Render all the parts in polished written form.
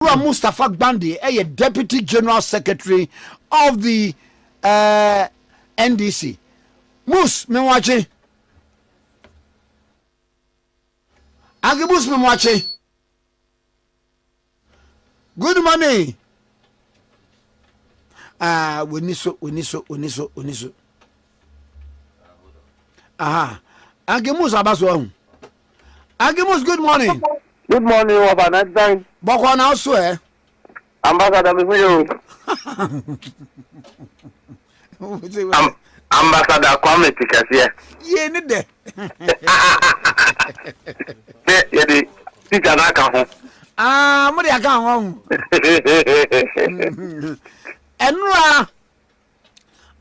Mustapha Gbande, a Deputy General Secretary of the NDC. Mus, me watching. Agibus, me watching. Good morning. Winiso. Aha. Agimus Abaso. Agimus, good morning. Good morning, over next time. Boko na so Ambassador me you. Ambassador Kwame Tikasiye. Ye ni de. Ye di tika na ka ho. Mo de aka ho. Enura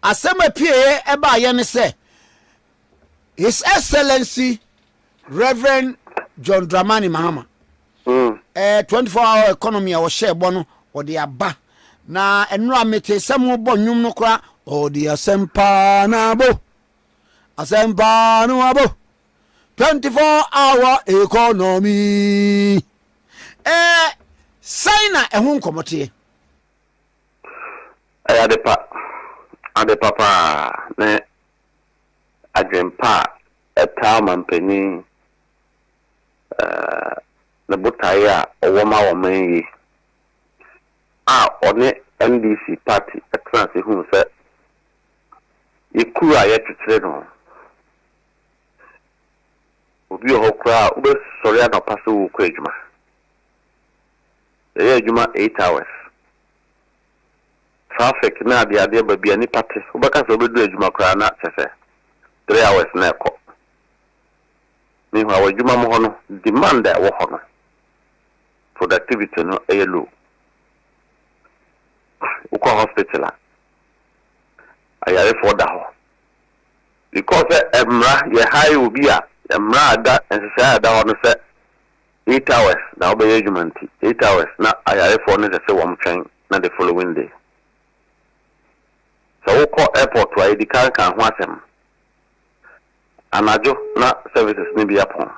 asema pie e ba ye ne se His Excellency Reverend John Dramani Mahama 24-hour economy a wo share bono o de aba na enura mete semo bo nwum no kra o de asempa na bo asempa no abo 24-hour economy signa ehun nkomote Adepa ne adwempa eta mampeni na butaya owoma woman one NDC party atranse hu se ikura ye titire no obi ho kra ube sori na paso wo kwa adwuma adwuma 8 hours traffic na ade babia ni party ubaka so obedu adwuma kra na sefe 3 hours na ekọ ni wa adwuma mo ho no demand e wo ho no productivity no e low uko hospital ayare for da ho because emra ye high obi a emra ada ensesa da ho no se 8 hours na obey adwumanti 8 hours na ayare for no se wom twen na the following day so uko airport wa edi kan ho asem anajo na services ni bi apon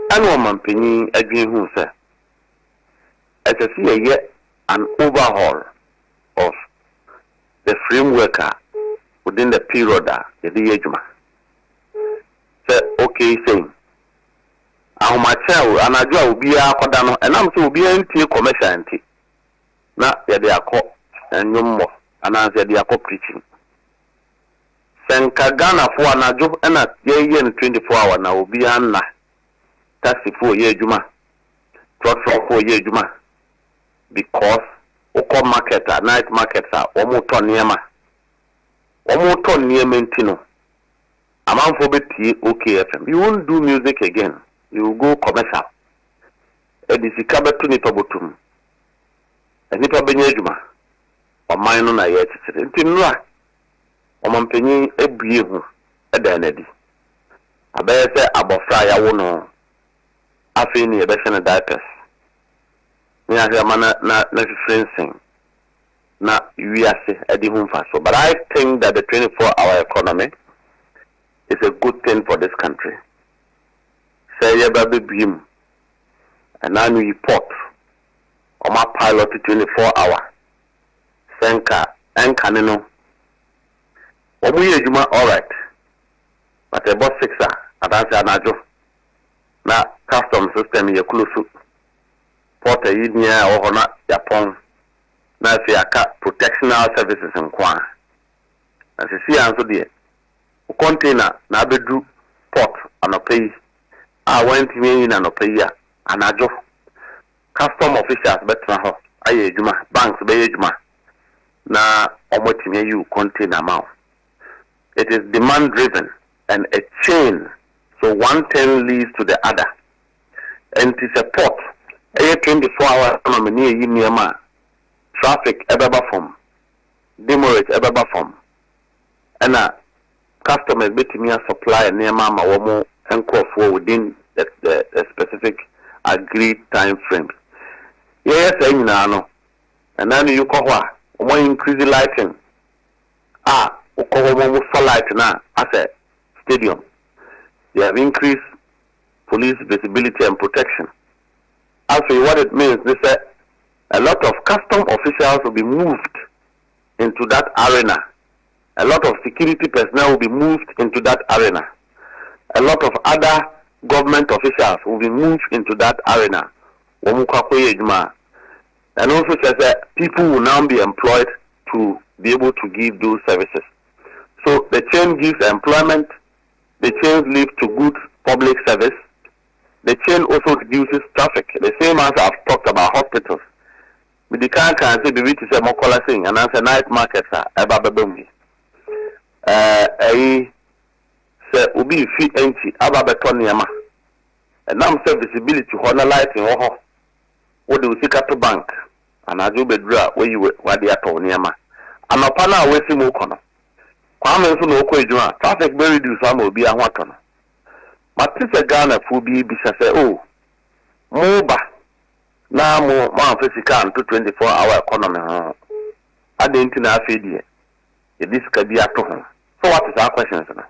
anu mampeni adwen hu se SSC an overhaul of the framework within the period the ejuma say okay saying ahomacha anajo obi akoda no enam so obi antie commercial antie na ye de akọ enwommo ana ye de akọ preaching senka Ghana for anajo na ye 24 hour na obi anna taxi for ye ejuma truck for ye ejuma because oko market night markets omo ton niema ntino amanfo beti okay FM you won't do music again you will go commercial edisi kabetu ni tobotum enipa benye ejuma oman no na ye titire ntinua omampenyi ebue hu eda nadi abese abofra ya wo no afi ni ebe shene diapers ni ahia mana na friending na wiase edi hu so but I think that the 24-hour economy is a good thing for this country say ya baby bim and now we report on my pilot 24-hour senka enka no omuye juma all right but about 6 adanse anajo na custom system ye close port yinia o hona Japan na fi aka protectional services nkwa asisi anso de container na abedu port anopai went me na anopai anajo custom officials betra ho aye ejuma banks be ejuma na omotime you container amount. It is demand driven and a chain, so one thing leads to the other, and to support a 24-hour economy near traffic ebeba form, demurrage ebeba form, and customers betting supply near mama womo and call for within the specific agreed time frame. Yes, no, and then you call one increase the lighting. For light now as a stadium. They have increased police visibility and protection. Actually, what it means is that a lot of custom officials will be moved into that arena. A lot of security personnel will be moved into that arena. A lot of other government officials will be moved into that arena. And also says that people will now be employed to be able to give those services. So the chain gives employment, the chain leads to good public service, the chain also reduces traffic. The same as I've talked about hospitals. With the car can say baby to say Mokola sing and answer night markets are ever babumi. Say ubi fi enti aba betoniama. And now say visibility honor light in Oho. What do you see at the bank? And I do bedra where you were the atoniama. And a pana away si mokono. Kwame so no kwejuma. Traffic very reduce will be a watono. But this a Ghana fubi bisa say oh moba. Now more physical to 24-hour economy. I didn't know if this could be at home. So what is our question, sir?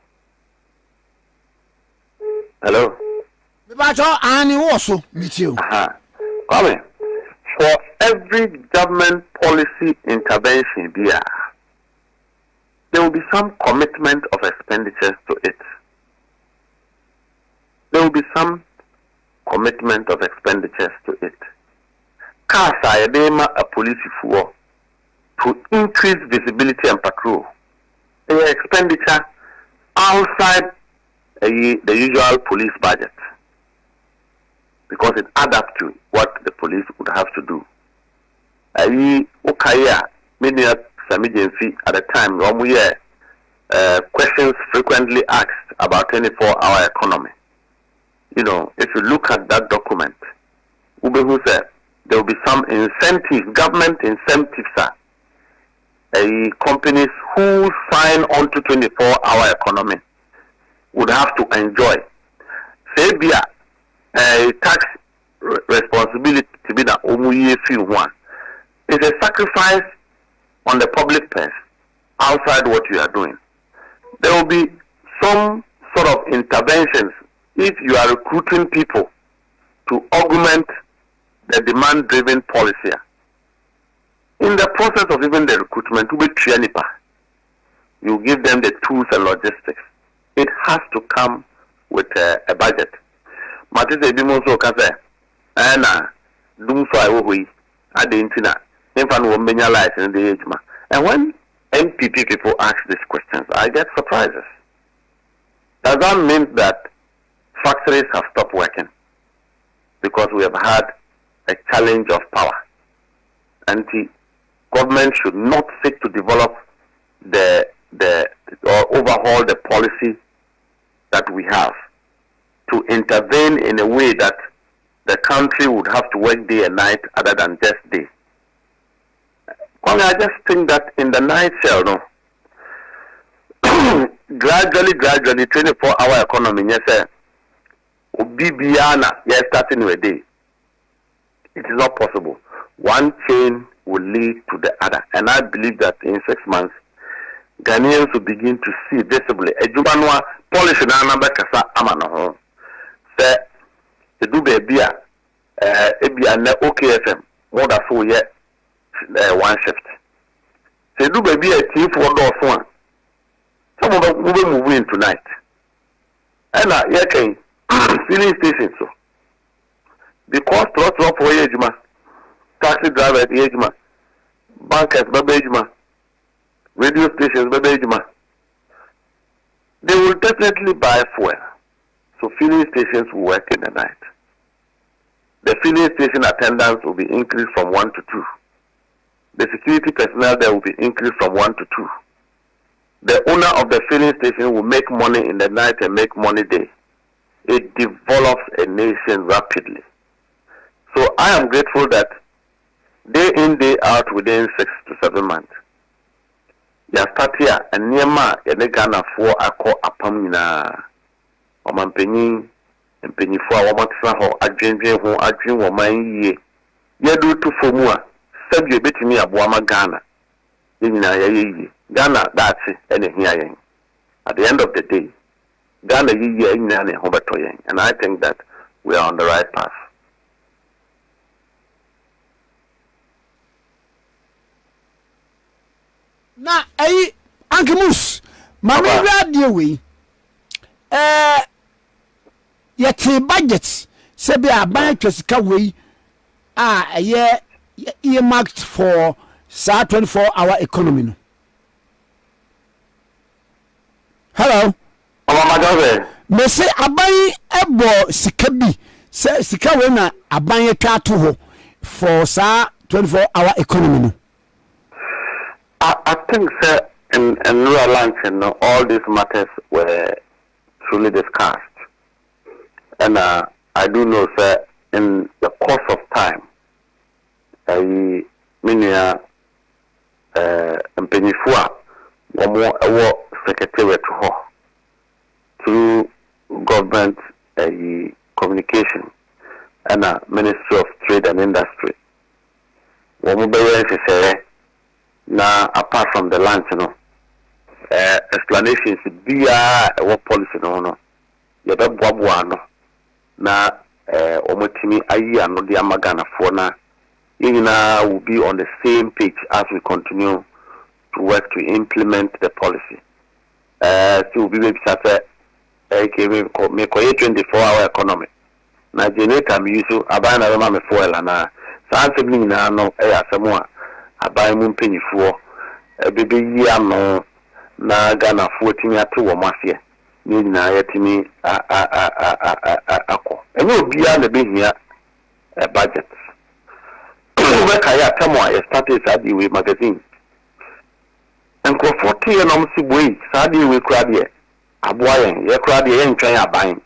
Hello? Meet you. Come for every government policy intervention there will be some commitment of expenditures to it. There will be some commitment of expenditures to it. Cars are a police force to increase visibility and patrol. The expenditure outside the usual police budget because it adds up to what the police would have to do. Many emergency at the time, questions frequently asked about 24-hour economy. You know, if you look at that document, Ubehu said there will be some incentives, government incentives, companies who sign on to 24-hour economy would have to enjoy. Say, tax responsibility to be the Omuye feel one. It's a sacrifice on the public purse outside what you are doing. There will be some sort of interventions if you are recruiting people to augment the demand-driven policy. In the process of even the recruitment, you give them the tools and logistics. It has to come with a budget. Matisse Bimoso Kase, Anna, Dumso Iwohi, Adentina, Infant Womania Light in the Ejma. And when MPP people ask these questions, I get surprises. Does that mean that factories have stopped working? Because we have had a challenge of power. And the government should not seek to develop or overhaul the policy that we have to intervene in a way that the country would have to work day and night other than just day. I just think that in the night cell, no, gradually, 24-hour economy, yes, sir. Bibiana, yes, starting with a day. It is not possible. One chain will lead to the other. And I believe that in 6 months, Ghanaians will begin to see visibly. A Jubanwa polish na number kasa amano. Say, the do baby, OKFM, more than 4 years, one shift. Say, do baby a team for those one. Some of them will move in tonight. And can filling station so. Because lots of ejima, taxi driver ejima, bankers ejima, radio stations ejima, they will definitely buy fuel. So filling stations will work in the night. The filling station attendance will be increased from 1 to 2. The security personnel there will be increased from 1 to 2. The owner of the filling station will make money in the night and make money day. It develops a nation rapidly. So I am grateful that day in, day out, within 6 to 7 months, you start here and near ma Ghana for a call upon Omanpenny and Penny for Wamaxa, a ginger who I dream of my ye. You do to Fomua, send you bit me a Wama Ghana. Ghana, that's it, and hearing. At the end of the day, Ghana, and I think that we are on the right path. na Ankemus mama radio we yete budget se be aban twesika we earmarked for 24-hour economy no. Hello. Me say aban ebo sika bi se sika we na aban yeka to ho for 24-hour economy no. I think sir in rural lands all these matters were truly discussed. And I do know sir in the course of time minia mpenifua wamo secretariat ho through government communication and Ministry of Trade and Industry. Wamo be na apart from the lunch explanations bia what policy no ye be boaboa no na omotimi ayi ano de amagana fo na yina will be on the same page as we continue to work to implement the policy. So we will be say me ko 24-hour economy na generator mi use abana be ma me fuel na sanse bi na no asemo a aban mu mpanyifo bebe yi ano na Ghana fo timi ate wo mafie ni nyina yetimi akọ enye obia na behia budget we kaya tamo a started sadi we magazine enko 40 na msi boy sadi we krade aboayen ye krade ye ntwan aban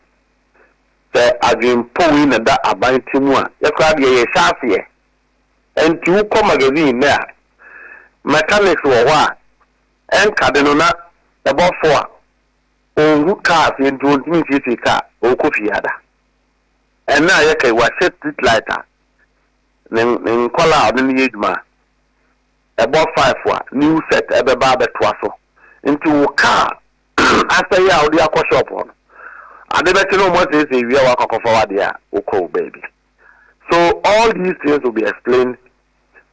se adwempo wi na da aban timu a ye krade ye hyafe enti wo ko magazine na mechanics wo wa en kadeno na ebo fo a onru cars enti ontimi sisi ka o kofi ada en na ye kai wa set street lighter nen kola odin yeduma ebo 5 wa new set ebe ba betwa so enti wo car after ya odi akọ shop on ade beti no mo say we wa akọ forward ya oko baby. So all these things will be explained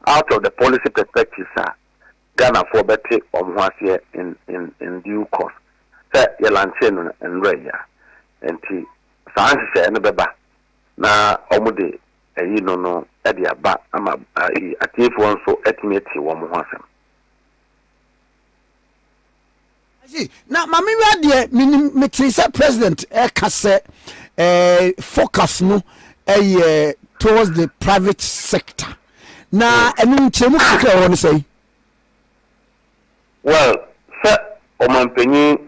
out of the policy perspective, sir. Ghana for better here in due course. Say your lanchen and reya and tea. Science and beba na omude you no edia ba ama atif one so estimate one more. Now, Mammy Radia, Mr. President, Kase focus no towards the private sector. Now, I mean, I want to say. Well, sir, Oman Penny,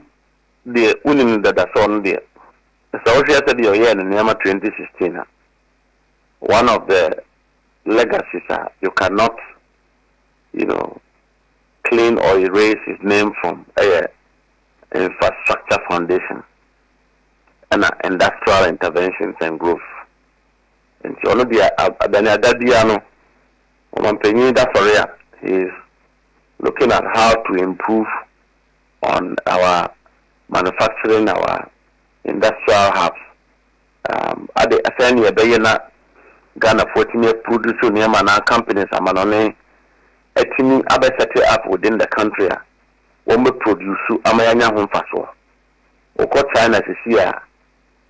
the winning that I saw there. So, she said, you're here in Nema 2016. One of the legacies are you cannot, clean or erase his name from infrastructure foundation and industrial interventions and growth. And so no dia adadiano Omanpenyi Daforia is looking at how to improve on our manufacturing, our industrial hubs. At the Asani Bayana Ghana 14 producer near mana companies amanone etimi abesete up within the country. When we produce amayanya home faso. Oko China this year,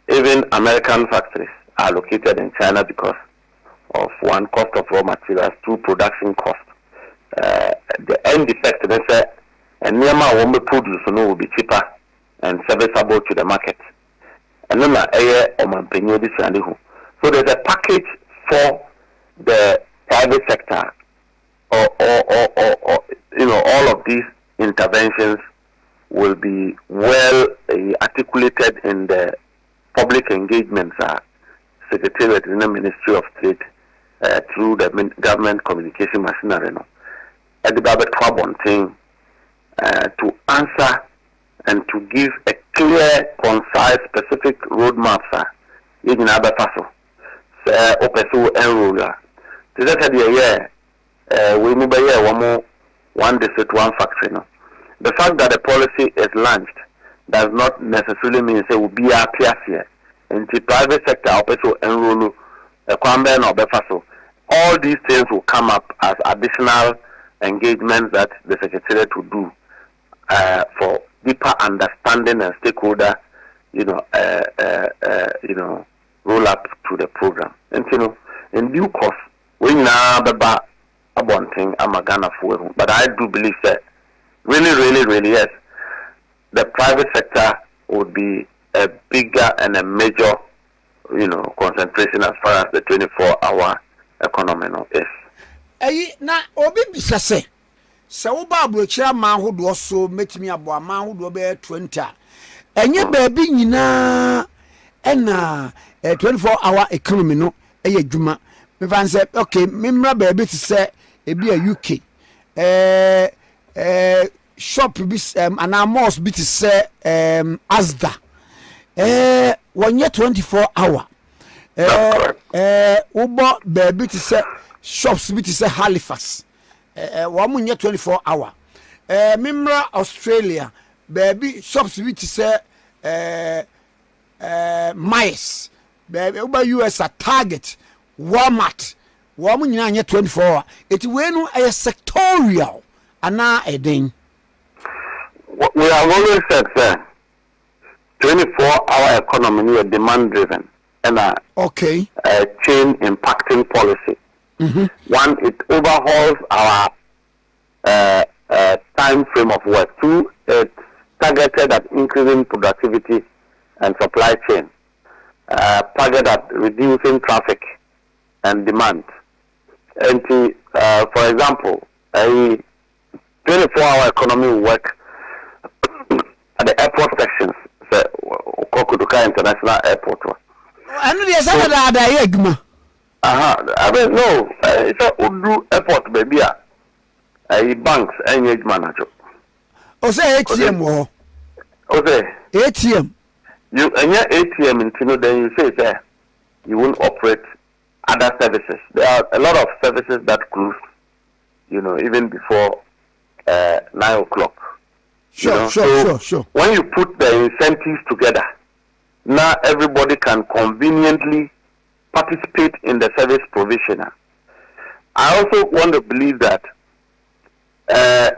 even American factories are located in China because of one, cost of raw materials, two, production cost. The end effect they say and nearma when we produce will be cheaper and serviceable to the market. And then so there's a package for the private sector or all of these interventions will be well articulated in the public engagements secretariat in the Ministry of Trade through the government communication machinery. At the Babet Twabon thing to answer and to give a clear, concise, specific roadmap, in other faso. Opeso enroller. To that idea, we move by one district, one factory. The fact that the policy is launched does not necessarily mean it will be a here. In the private sector, also enroll a kwambe or befaso. All these things will come up as additional engagements that the Secretariat will do for deeper understanding and stakeholder, roll up to the program. And in due course, we now beba abonting amagana for. But I do believe that really yes, the private sector would be a bigger and a major, concentration as far as the 24-hour economy is. Na obi bisa se wo ba abrochira ma hodo so metimi abo ma hodo be 20 enye baabi nyina ena 24-hour economy no eye dwuma me fan say okay memra baabi ti se ebi a UK shop bi ana malls bi ti se Asda wonye 24-hour ubo baabi ti se shops bit is a Halifax. 24-hour. Mimra Australia, baby shops bit is a Myers. Baby over US a Target, Walmart. Woman 24-hour. It wenu a sectorial ana a ding. We have always said, sir, 24-hour economy is demand driven and a chain impacting policy. One, it overhauls our time frame of work. Two, it's targeted at increasing productivity and supply chain. Targeted at reducing traffic and demand. And for example, a 24-hour economy will work at the airport sections. Kokuduka International Airport. I don't know. It's a Udu airport, baby. Banks, engage manager. Say ATM. ATM. You and your ATM in Tino, then you say, sir, you won't operate other services. There are a lot of services that close, even before 9 o'clock. Sure. When you put the incentives together, now everybody can conveniently participate in the service provision. I also want to believe that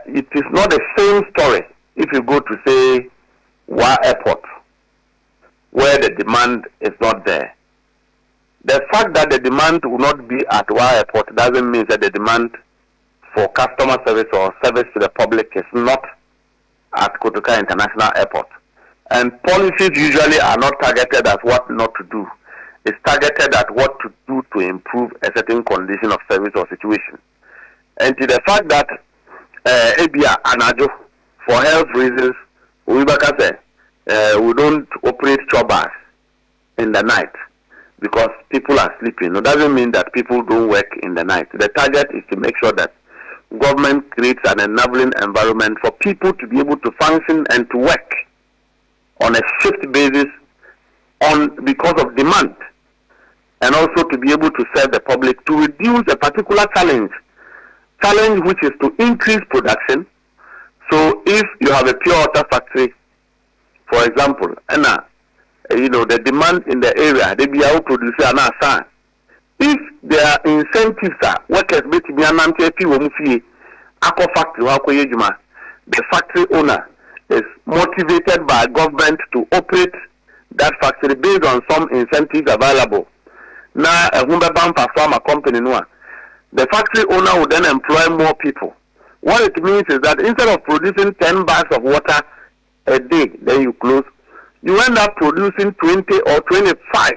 it is not the same story if you go to say Wa Airport, where the demand is not there. The fact that the demand will not be at Wa Airport doesn't mean that the demand for customer service or service to the public is not at Kotoka International Airport. And policies usually are not targeted at what not to do. It's targeted at what to do to improve a certain condition of service or situation. And to the fact that ABA Anajo, for health reasons, we don't operate chobbers in the night because people are sleeping. It doesn't mean that people don't work in the night. The target is to make sure that government creates an enabling environment for people to be able to function and to work on a shift basis because of demand. And also to be able to serve the public to reduce a particular challenge which is to increase production. So if you have a pure water factory, for example, and the demand in the area, they be out producer and assign. If their incentives are workers be to be an factory, the factory owner is motivated by government to operate that factory based on some incentives available. Now, a pharma company, the factory owner will then employ more people. What it means is that instead of producing 10 bags of water a day, then you close, you end up producing 20 or 25,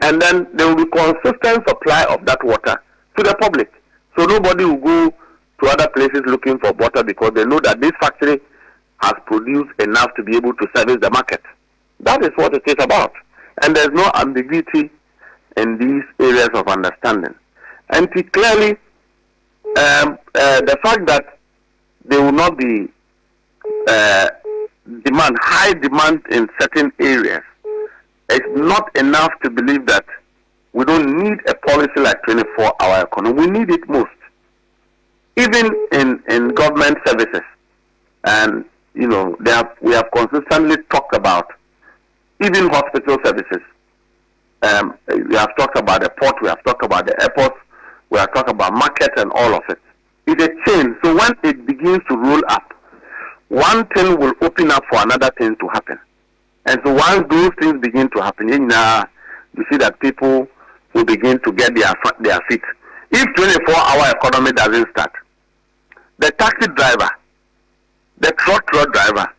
and then there will be consistent supply of that water to the public. So nobody will go to other places looking for water because they know that this factory has produced enough to be able to service the market. That is what it is about. And there's no ambiguity in these areas of understanding. And clearly, the fact that there will not be high demand in certain areas is not enough to believe that we don't need a policy like 24-hour economy. We need it most. Even in government services. And, we have consistently talked about even hospital services. We have talked about the port, we have talked about the airports, we have talked about market and all of it. It's a chain. So when it begins to roll up, one thing will open up for another thing to happen. And so once those things begin to happen, you see that people will begin to get their feet. If 24-hour economy doesn't start, the taxi driver, the truck driver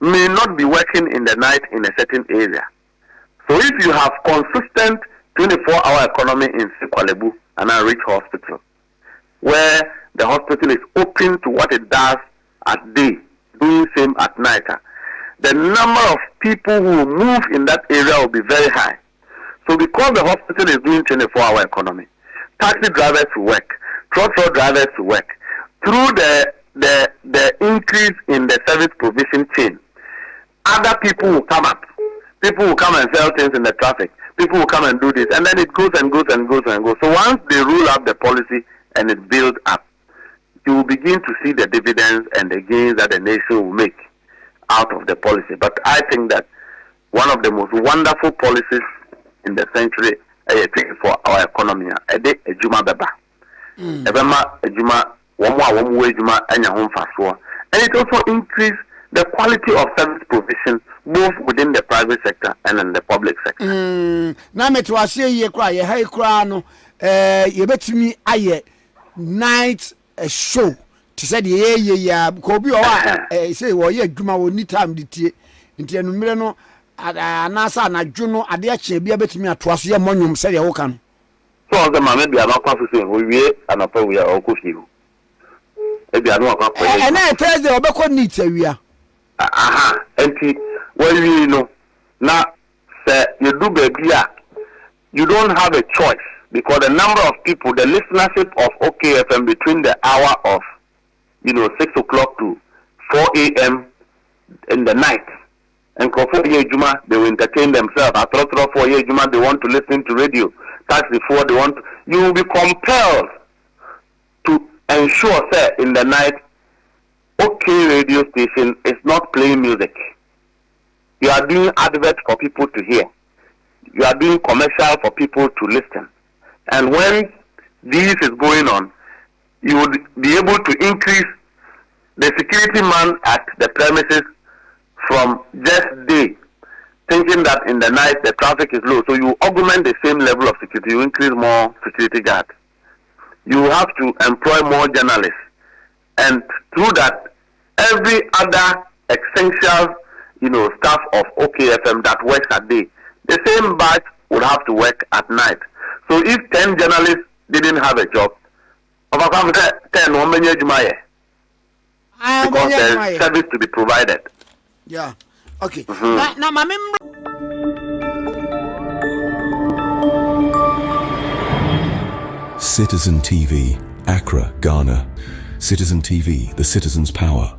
may not be working in the night in a certain area. So if you have consistent 24-hour economy in Sikwalebu and a rich hospital, where the hospital is open to what it does at day, doing same at night, the number of people who will move in that area will be very high. So because the hospital is doing 24-hour economy, taxi drivers will work, truck drivers will work. Through the increase in the service provision chain, other people will come up. People will come and sell things in the traffic. People will come and do this. And then it goes and goes and goes and goes. So once they rule up the policy and it builds up, you will begin to see the dividends and the gains that the nation will make out of the policy. But I think that one of the most wonderful policies in the century for our economy is Ejuma Beba. Ebema Ejuma, and it also increased the quality of service provision both within the private sector and in the public sector. Na me to ase ye kra ye hay kra no ye betumi aye night show to say the ye ya ko bi o say wo ye adwuma wo ni time de tie nti enumere no anasa na dwo no ade a che bia betumi ato aso ye monnwom say ye wo kan so the mama bia na kwa so say wo wie anapa wo ya okofi ho e bia no akwa e na Thursday obekọ neat awia enti when you know now say you do baby you don't have a choice because the number of people, the listenership of OKFM between the hour of 6 o'clock to 4 a.m. in the night, and they will entertain themselves. After 4 years, they want to listen to radio. That's before they want. You will be compelled to ensure, sir, in the night, OK radio station is not playing music. You are doing adverts for people to hear. You are doing commercial for people to listen. And when this is going on, you would be able to increase the security man at the premises from just day, thinking that in the night the traffic is low. So you augment the same level of security, you increase more security guards. You have to employ more journalists. And through that, every other essential, staff of OKFM that works at day, the same batch would have to work at night. So if 10 journalists didn't have a job, because there's service to be provided. Yeah. Okay. Now, my member. Citizen TV, Accra, Ghana. Citizen TV, the citizen's power.